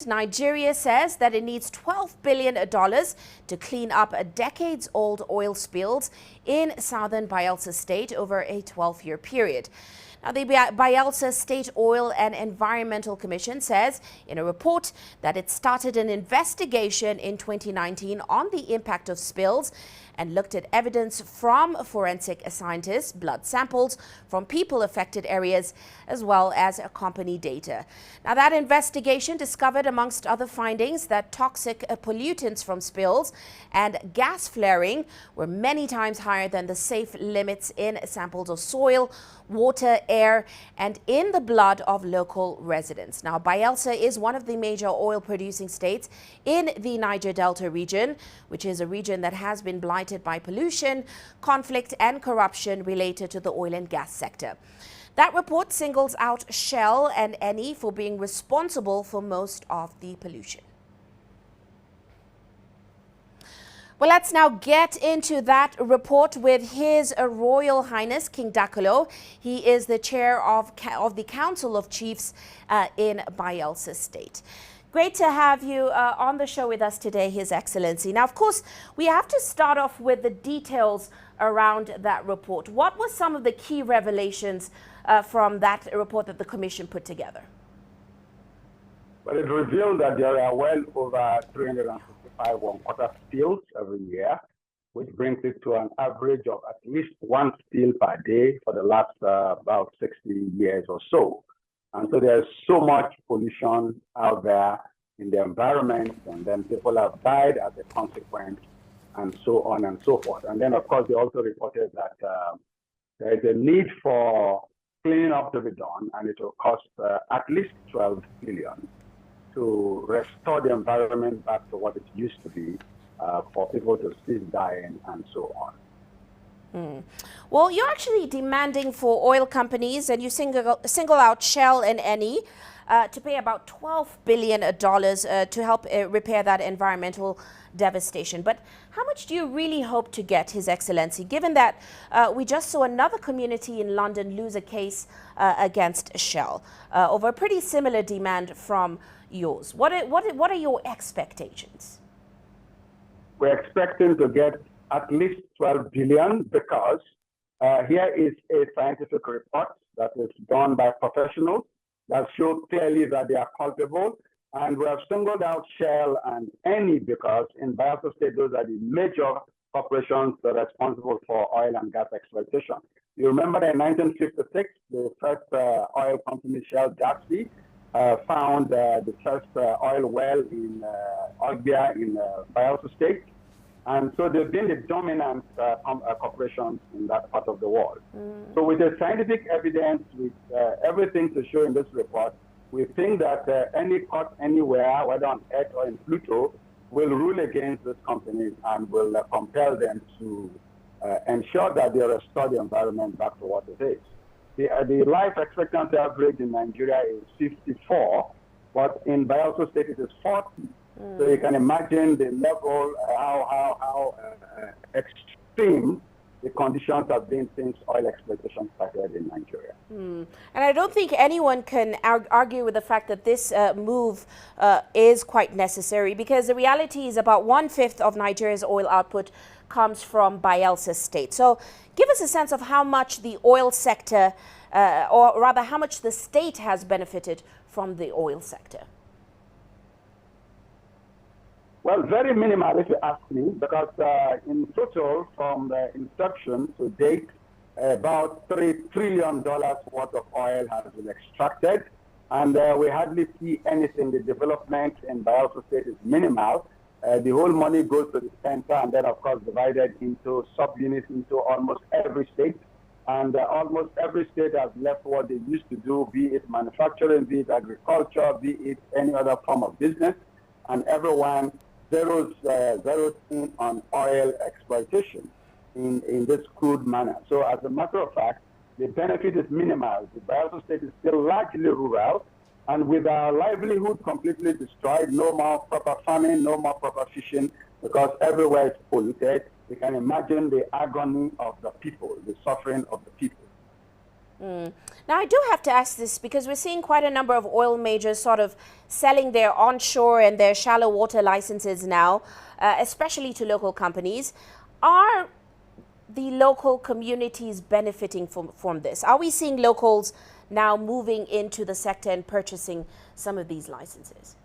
Nigeria says that it needs $12 billion to clean up a decades-old oil spills in southern Bayelsa state over a 12-year period. Now, the Bayelsa State Oil and Environmental Commission says in a report that it started an investigation in 2019 on the impact of spills and looked at evidence from forensic scientists, blood samples from people affected areas, as well as company data. Now, that investigation discovered, amongst other findings, that toxic pollutants from spills and gas flaring were many times higher than the safe limits in samples of soil, water, air, and in the blood of local residents. Now, Bayelsa is one of the major oil-producing states in the Niger Delta region, which is a region that has been blighted by pollution, conflict, and corruption related to the oil and gas sector. That report singles out Shell and Eni for being responsible for most of the pollution. Well, let's now get into that report with His Royal Highness King Dakolo. He is the chair of the Council of Chiefs in Bayelsa State. Great to have you on the show with us today, His Excellency. Now, of course, we have to start off with the details around that report. What were some of the key revelations from that report that the Commission put together? Well, it revealed that there are well over 355 one-quarter spills every year, which brings it to an average of at least one spill per day for the last about 60 years or so. And so there's so much pollution out there in the environment, and then people have died as a consequence, and so on and so forth. And then, of course, they also reported that there is a need for cleaning up to be done, and it will cost at least 12 billion to restore the environment back to what it used to be for people to cease dying and so on. Well, you're actually demanding for oil companies, and you single out Shell and Eni to pay about $12 billion to help repair that environmental devastation. But how much do you really hope to get, His Excellency, given that we just saw another community in London lose a case against Shell over a pretty similar demand from yours? What are your expectations? We're expecting to get at least 12 billion because here is a scientific report that is done by professionals that show clearly that they are culpable. And we have singled out Shell and Eni because in Bayelsa State, those are the major corporations that are responsible for oil and gas exploitation. You remember that in 1956, the first oil company, Shell Gatsby, found the first oil well in Ogbia in Bayelsa State. And so they've been the dominant corporations in that part of the world. So with the scientific evidence, with everything to show in this report, we think that any court anywhere, whether on Earth or in Pluto, will rule against these companies and will compel them to ensure that they restore the environment back to what it is. The life expectancy average in Nigeria is 54, but in Bayelsa State it is 40. So you can imagine the level, how extreme the conditions have been since oil exploitation started in Nigeria. And I don't think anyone can argue with the fact that this move is quite necessary, because the reality is about 1/5 of Nigeria's oil output comes from Bayelsa State. So give us a sense of how much the oil sector, or rather how much the state has benefited from the oil sector. Well, very minimal, if you ask me, because in total, from the inception to date, about $3 trillion worth of oil has been extracted, and we hardly see anything. The development in Bayelsa State is minimal. The whole money goes to the center, and then, of course, divided into subunits into almost every state. And almost every state has left what they used to do, be it manufacturing, be it agriculture, be it any other form of business, and everyone zeroes in on oil exploitation in this crude manner. So as a matter of fact, the benefit is minimal. The Bayelsa State is still largely rural, and with our livelihood completely destroyed, no more proper farming, no more proper fishing, because everywhere is polluted. You can imagine the agony of the people, the suffering of the people. Now, I do have to ask this because we're seeing quite a number of oil majors sort of selling their onshore and their shallow water licenses now, especially to local companies. Are the local communities benefiting from this? Are we seeing locals now moving into the sector and purchasing some of these licenses?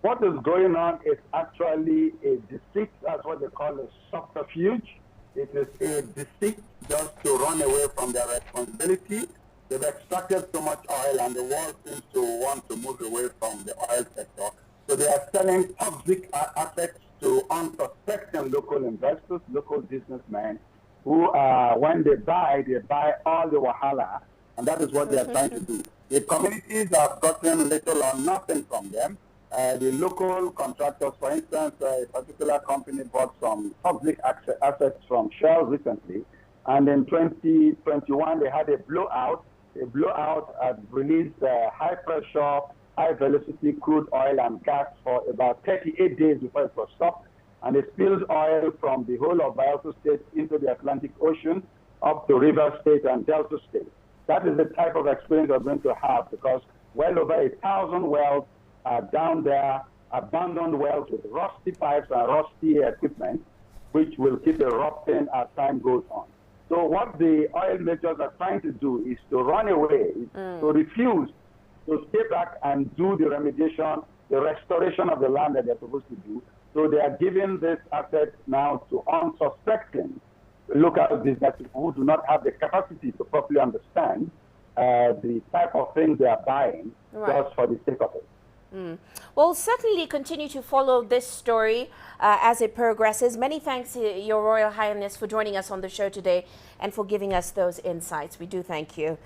What is going on is actually a deceit. That's what they call a subterfuge. It is a deceit just to run away from their responsibility. They've extracted so much oil and the world seems to want to move away from the oil sector. So they are selling toxic assets to unsuspecting local investors, local businessmen, who, when they buy all the wahala, and that is what they are trying to do. The communities have gotten little or nothing from them. The local contractors, for instance, a particular company bought some public assets from Shell recently, and in 2021 they had a blowout. A blowout had released high pressure, high velocity crude oil and gas for about 38 days before it was stopped, and it spilled oil from the whole of Bayelsa State into the Atlantic Ocean up to River State and Delta State. That is the type of experience we're going to have, because well over 1,000 wells are down there, abandoned wells with rusty pipes and rusty equipment, which will keep erupting as time goes on. So what the oil majors are trying to do is to run away, to refuse to stay back and do the remediation, the restoration of the land that they're supposed to do. So they are giving this asset now to unsuspecting local businesses who do not have the capacity to properly understand the type of things they are buying just for the sake of it. Well, certainly continue to follow this story as it progresses. Many thanks, Your Royal Highness, for joining us on the show today and for giving us those insights. We do thank you.